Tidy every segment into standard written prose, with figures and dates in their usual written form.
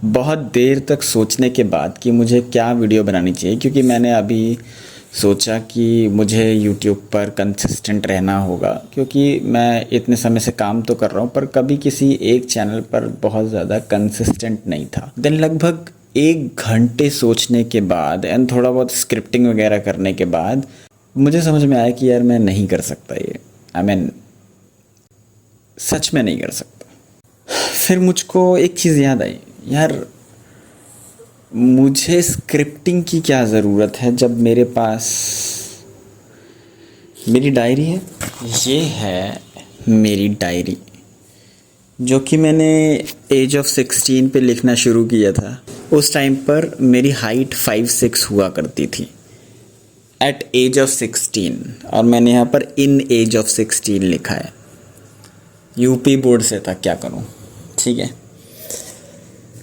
बहुत देर तक सोचने के बाद कि मुझे क्या वीडियो बनानी चाहिए, क्योंकि मैंने अभी सोचा कि मुझे यूट्यूब पर कंसिस्टेंट रहना होगा, क्योंकि मैं इतने समय से काम तो कर रहा हूँ पर कभी किसी एक चैनल पर बहुत ज़्यादा कंसिस्टेंट नहीं था। देन लगभग 1 घंटे सोचने के बाद एंड थोड़ा बहुत स्क्रिप्टिंग वगैरह करने के बाद मुझे समझ में आया कि यार मैं नहीं कर सकता ये। सच में नहीं कर सकता। फिर मुझको एक चीज़ याद आई, यार मुझे स्क्रिप्टिंग की क्या ज़रूरत है जब मेरे पास मेरी डायरी है। ये है मेरी डायरी, जो कि मैंने एज ऑफ 16 पे लिखना शुरू किया था। उस टाइम पर मेरी हाइट 5'6" हुआ करती थी एट एज ऑफ 16, और मैंने यहाँ पर इन एज ऑफ 16 लिखा है। यूपी बोर्ड से था, क्या करूँ, ठीक है।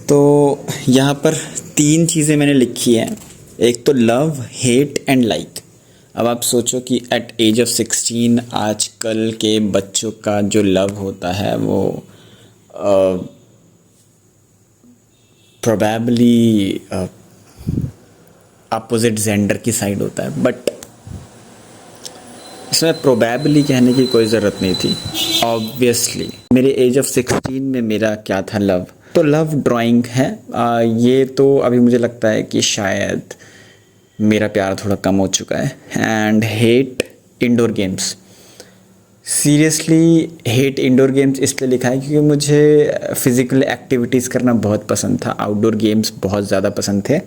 तो यहाँ पर 3 चीज़ें मैंने लिखी हैं। एक तो लव, हेट एंड लाइक। अब आप सोचो कि एट एज ऑफ 16 आजकल के बच्चों का जो लव होता है वो प्रोबेबली अपोजिट जेंडर की साइड होता है, बट इसमें प्रोबेबली कहने की कोई ज़रूरत नहीं थी। ऑब्वियसली मेरे एज ऑफ 16 में मेरा क्या था, लव। तो लव ड्राइंग है। ये तो अभी मुझे लगता है कि शायद मेरा प्यार थोड़ा कम हो चुका है। And hate indoor games. Seriously hate indoor games इसलिए लिखा है क्योंकि मुझे फ़िज़िकल एक्टिविटीज़ करना बहुत पसंद था, आउटडोर गेम्स बहुत ज़्यादा पसंद थे,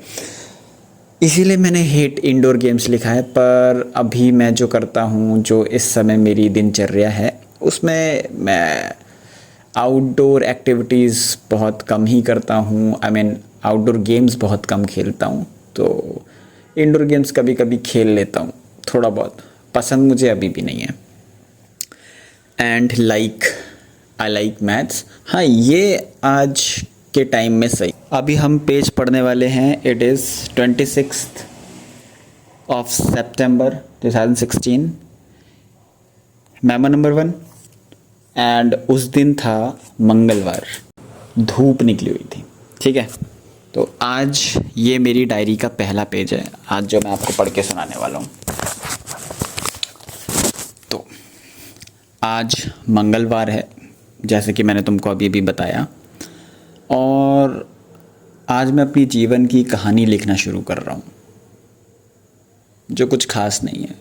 इसीलिए मैंने हेट इंडोर गेम्स लिखा है। पर अभी मैं जो करता हूँ, जो इस समय मेरी दिनचर्या है, उसमें मैं आउटडोर एक्टिविटीज़ बहुत कम ही करता हूँ। आउटडोर गेम्स बहुत कम खेलता हूँ। तो इंडोर गेम्स कभी कभी खेल लेता हूँ, थोड़ा बहुत। पसंद मुझे अभी भी नहीं है। And like, I like maths. हाँ, ये आज के टाइम में सही। अभी हम पेज पढ़ने वाले हैं। It is 26 of September 2016, memo number 1। And उस दिन था मंगलवार, धूप निकली हुई थी, ठीक है। तो आज ये मेरी डायरी का पहला पेज है, आज जो मैं आपको पढ़ के सुनाने वाला हूँ। तो आज मंगलवार है, जैसे कि मैंने तुमको अभी भी बताया, और आज मैं अपनी जीवन की कहानी लिखना शुरू कर रहा हूँ, जो कुछ खास नहीं है।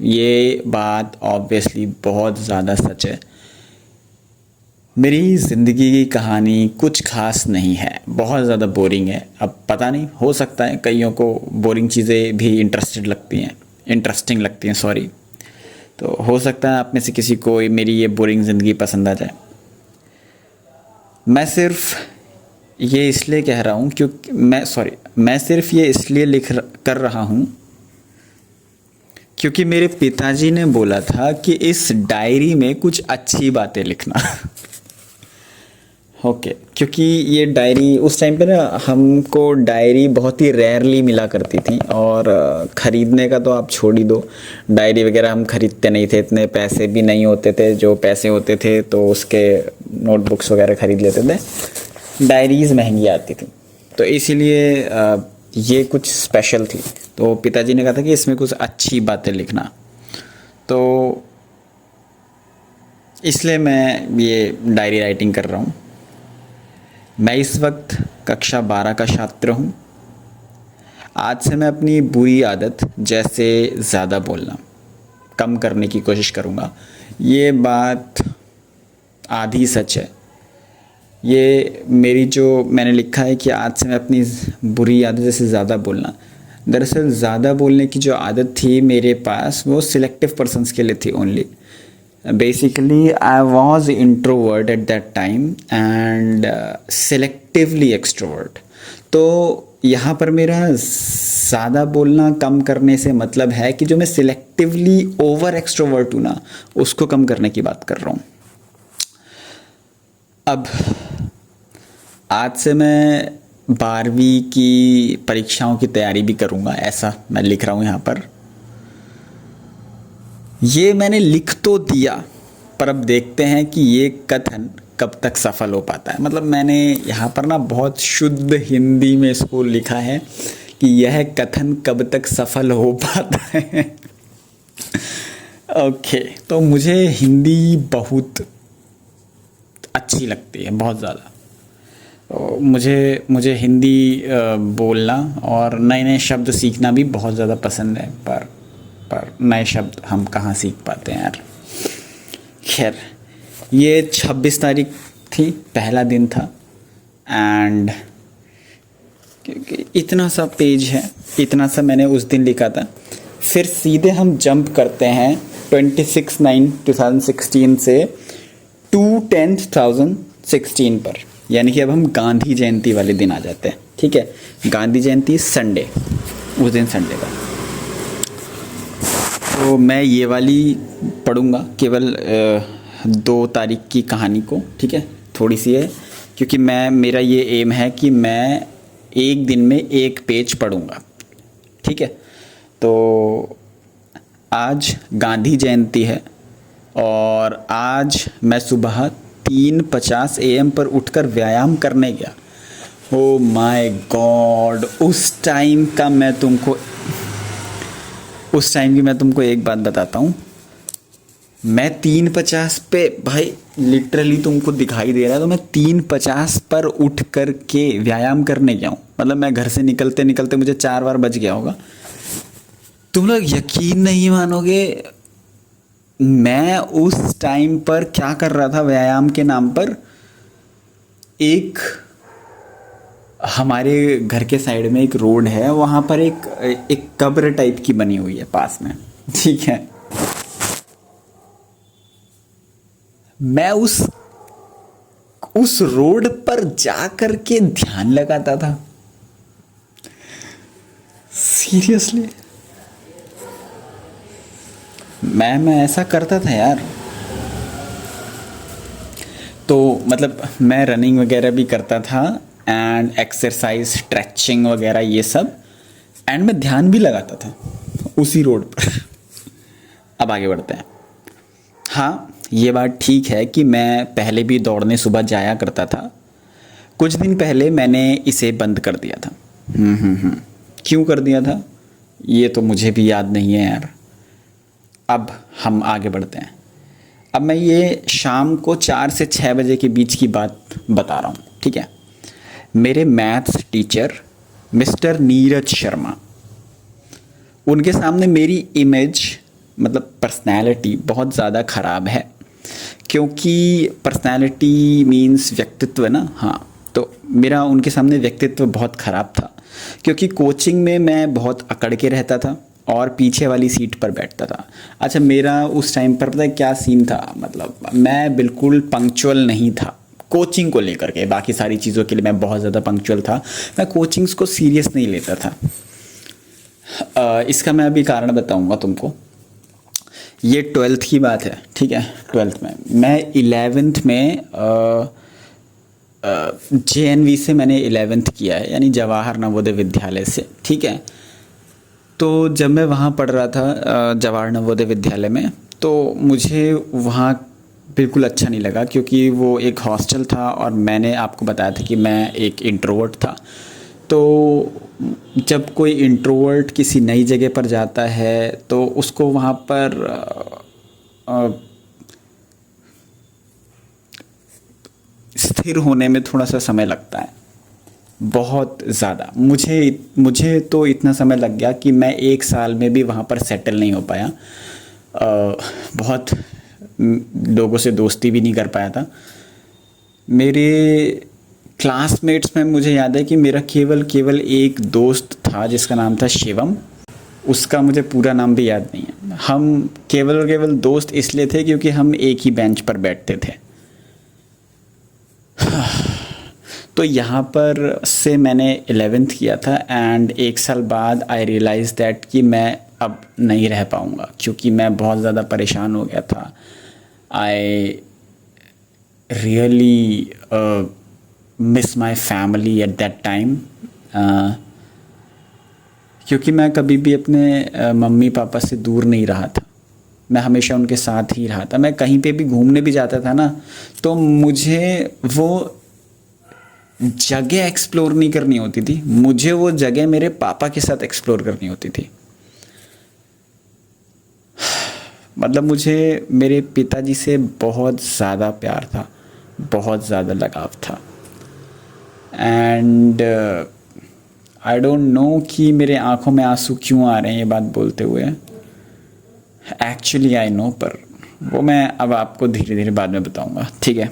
ये बात ऑब्वियसली बहुत ज़्यादा सच है। मेरी ज़िंदगी की कहानी कुछ खास नहीं है, बहुत ज़्यादा बोरिंग है। अब पता नहीं, हो सकता है कईयों को बोरिंग चीज़ें भी इंटरेस्टिंग लगती हैं, सॉरी। तो हो सकता है आप में से किसी को मेरी ये बोरिंग ज़िंदगी पसंद आ जाए। मैं सिर्फ ये इसलिए कह रहा हूँ क्योंकि मैं सिर्फ ये इसलिए कर रहा हूँ क्योंकि मेरे पिताजी ने बोला था कि इस डायरी में कुछ अच्छी बातें लिखना। ओके, क्योंकि ये डायरी उस टाइम पे ना, हमको डायरी बहुत ही रेयरली मिला करती थी, और ख़रीदने का तो आप छोड़ ही दो, डायरी वगैरह हम ख़रीदते नहीं थे, इतने पैसे भी नहीं होते थे। जो पैसे होते थे तो उसके नोटबुक्स वगैरह ख़रीद लेते थे। डायरीज़ महंगी आती थी, तो इसीलिए ये कुछ स्पेशल थी। तो पिताजी ने कहा था कि इसमें कुछ अच्छी बातें लिखना, तो इसलिए मैं ये डायरी राइटिंग कर रहा हूँ। मैं इस वक्त कक्षा 12 का छात्र हूँ। आज से मैं अपनी बुरी आदत, जैसे ज़्यादा बोलना, कम करने की कोशिश करूँगा। ये बात आधी सच है। ये मेरी जो मैंने लिखा है कि आज से मैं अपनी बुरी आदत, जैसे ज़्यादा बोलना, दरअसल ज़्यादा बोलने की जो आदत थी मेरे पास, वो सिलेक्टिव पर्सन्स के लिए थी only. Basically, I was introvert at that time and selectively extrovert. तो यहाँ पर मेरा ज़्यादा बोलना कम करने से मतलब है कि जो मैं सिलेक्टिवली ओवर एक्सट्रोवर्ट हूँ ना, उसको कम करने की बात कर रहा हूँ। अब आज से मैं 12वीं की परीक्षाओं की तैयारी भी करूँगा, ऐसा मैं लिख रहा हूँ यहाँ पर। ये मैंने लिख तो दिया, पर अब देखते हैं कि ये कथन कब तक सफल हो पाता है। मतलब मैंने यहाँ पर ना बहुत शुद्ध हिंदी में इसको लिखा है कि यह कथन कब तक सफल हो पाता है। ओके, तो मुझे हिंदी बहुत अच्छी लगती है, बहुत ज़्यादा। तो मुझे हिंदी बोलना और नए नए शब्द सीखना भी बहुत ज़्यादा पसंद है, पर नए शब्द हम कहाँ सीख पाते हैं यार। खैर, ये 26 तारीख थी, पहला दिन था, एंड इतना सा पेज है, इतना सा मैंने उस दिन लिखा था। फिर सीधे हम जंप करते हैं 26/9/2016 से 2/10/2016 पर, यानी कि अब हम गांधी जयंती वाले दिन आ जाते हैं। ठीक है, गांधी जयंती संडे, उस दिन संडे का। तो मैं ये वाली पढ़ूँगा केवल 2 तारीख की कहानी को। ठीक है, थोड़ी सी है, क्योंकि मेरा ये एम है कि मैं एक दिन में 1 पेज पढ़ूँगा। ठीक है, तो आज गांधी जयंती है और आज मैं सुबह 3:50 AM पर उठकर व्यायाम करने गया। ओ माय गॉड, उस टाइम की मैं तुमको एक बात बताता हूँ। मैं 3:50 पे, भाई लिटरली तुमको दिखाई दे रहा है, तो मैं 3:50 पर उठ कर के व्यायाम करने गया हूँ। मतलब मैं घर से निकलते निकलते मुझे 4 बार बज गया होगा। तुम लोग यकीन नहीं मानोगे, मैं उस टाइम पर क्या कर रहा था व्यायाम के नाम पर। एक हमारे घर के साइड में एक रोड है, वहाँ पर एक कब्र टाइप की बनी हुई है पास में। ठीक है, मैं उस रोड पर जा कर के ध्यान लगाता था। सीरियसली मैं ऐसा करता था यार। तो मतलब मैं रनिंग वगैरह भी करता था, एंड एक्सरसाइज, स्ट्रेचिंग वगैरह ये सब, एंड मैं ध्यान भी लगाता था उसी रोड पर। अब आगे बढ़ते हैं। हाँ, ये बात ठीक है कि मैं पहले भी दौड़ने सुबह जाया करता था। कुछ दिन पहले मैंने इसे बंद कर दिया था। क्यों कर दिया था ये तो मुझे भी याद नहीं है यार। अब हम आगे बढ़ते हैं। अब मैं ये शाम को 4 से 6 बजे के बीच की बात बता रहा हूँ। ठीक है, मेरे maths teacher mister Neeraj Sharma, उनके सामने मेरी इमेज, मतलब पर्सनैलिटी बहुत ज़्यादा ख़राब है। क्योंकि पर्सनैलिटी मीन्स व्यक्तित्व ना। हाँ, तो मेरा उनके सामने व्यक्तित्व बहुत ख़राब था, क्योंकि कोचिंग में मैं बहुत अकड़ के रहता था और पीछे वाली सीट पर बैठता था। अच्छा, मेरा उस टाइम पर पता है क्या सीन था, मतलब मैं बिल्कुल पंक्चुअल नहीं था कोचिंग को लेकर के। बाकी सारी चीज़ों के लिए मैं बहुत ज़्यादा पंक्चुअल था, मैं कोचिंग्स को सीरियस नहीं लेता था। इसका मैं अभी कारण बताऊंगा तुमको। ये 12th की बात है। ठीक है, 12th में मैं 11th में JNV से मैंने 11th किया है, यानी जवाहर नवोदय विद्यालय से। ठीक है, तो जब मैं वहाँ पढ़ रहा था जवाहर नवोदय विद्यालय में, तो मुझे वहाँ बिल्कुल अच्छा नहीं लगा, क्योंकि वो एक हॉस्टल था और मैंने आपको बताया था कि मैं एक इंट्रोवर्ट था। तो जब कोई इंट्रोवर्ट किसी नई जगह पर जाता है तो उसको वहाँ पर स्थिर होने में थोड़ा सा समय लगता है, बहुत ज़्यादा। मुझे तो इतना समय लग गया कि मैं 1 साल में भी वहाँ पर सेटल नहीं हो पाया। बहुत लोगों से दोस्ती भी नहीं कर पाया था। मेरे क्लासमेट्स में मुझे याद है कि मेरा केवल एक दोस्त था जिसका नाम था शिवम। उसका मुझे पूरा नाम भी याद नहीं है। हम केवल दोस्त इसलिए थे क्योंकि हम एक ही बेंच पर बैठते थे। तो यहाँ पर से मैंने 11th किया था, एंड 1 साल बाद आई रियलाइज दैट कि मैं अब नहीं रह पाऊँगा, क्योंकि मैं बहुत ज़्यादा परेशान हो गया था। I really miss my family at that time, क्योंकि मैं कभी भी अपने मम्मी पापा से दूर नहीं रहा था। मैं हमेशा उनके साथ ही रहा था। मैं कहीं पे भी घूमने भी जाता था ना, तो मुझे वो जगह एक्सप्लोर नहीं करनी होती थी, मुझे वो जगह मेरे पापा के साथ एक्सप्लोर करनी होती थी। मतलब मुझे मेरे पिताजी से बहुत ज़्यादा प्यार था, बहुत ज़्यादा लगाव था। एंड आई डोंट नो कि मेरे आंखों में आंसू क्यों आ रहे हैं ये बात बोलते हुए। एक्चुअली आई नो, पर वो मैं अब आपको धीरे धीरे बाद में बताऊंगा, ठीक है?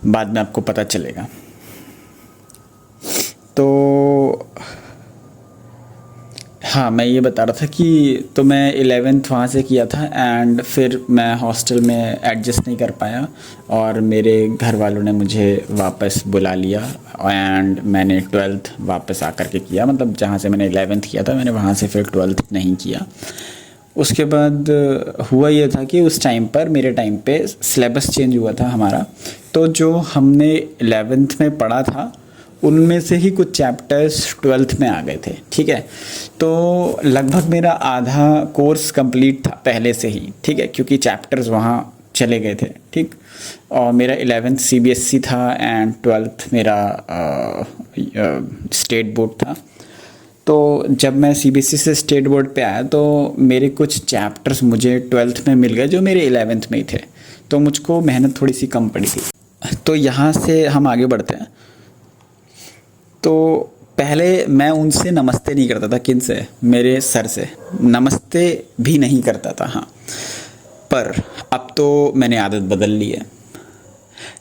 बाद में आपको पता चलेगा। तो हाँ, मैं ये बता रहा था कि तो मैं 11th वहाँ से किया था, एंड फिर मैं हॉस्टल में एडजस्ट नहीं कर पाया और मेरे घर वालों ने मुझे वापस बुला लिया, एंड मैंने 12th वापस आकर के किया। मतलब जहाँ से मैंने 11th किया था, मैंने वहाँ से फिर 12th नहीं किया। उसके बाद हुआ ये था कि उस टाइम पर, मेरे टाइम पे सिलेबस चेंज हुआ था हमारा। तो जो हमने 11th में पढ़ा था उनमें से ही कुछ चैप्टर्स 12th में आ गए थे, ठीक है? तो लगभग मेरा आधा कोर्स कंप्लीट था पहले से ही, ठीक है? क्योंकि चैप्टर्स वहाँ चले गए थे, ठीक? और मेरा 11th CBSE था एंड 12th मेरा स्टेट बोर्ड था। तो जब मैं CBSE से स्टेट बोर्ड पे आया तो मेरे कुछ चैप्टर्स मुझे 12th में मिल गए जो मेरे 11th में ही थे, तो मुझको मेहनत थोड़ी सी कम पड़ी थी। तो यहाँ से हम आगे बढ़ते हैं। तो पहले मैं उनसे नमस्ते नहीं करता था, किन से? मेरे सर से नमस्ते भी नहीं करता था, हाँ। पर अब तो मैंने आदत बदल ली है।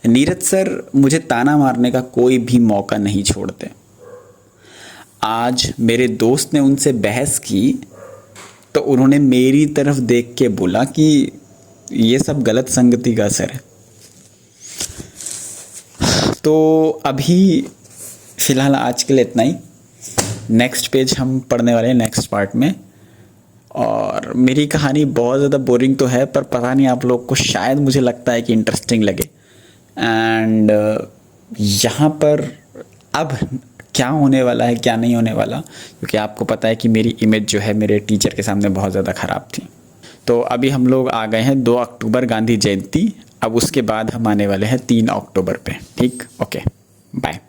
नीरज सर मुझे ताना मारने का कोई भी मौका नहीं छोड़ते। आज मेरे दोस्त ने उनसे बहस की तो उन्होंने मेरी तरफ देख के बोला कि ये सब गलत संगति का असर है। तो अभी फ़िलहाल आज के लिए इतना ही। नेक्स्ट पेज हम पढ़ने वाले हैं नेक्स्ट पार्ट में। और मेरी कहानी बहुत ज़्यादा बोरिंग तो है, पर पता नहीं आप लोग को शायद, मुझे लगता है कि इंटरेस्टिंग लगे। एंड यहाँ पर अब क्या होने वाला है, क्या नहीं होने वाला, क्योंकि आपको पता है कि मेरी इमेज जो है मेरे टीचर के सामने बहुत ज़्यादा ख़राब थी। तो अभी हम लोग आ गए हैं 2 अक्टूबर गांधी जयंती। अब उसके बाद हम आने वाले हैं 3 अक्टूबर पे, ठीक? Okay, bye.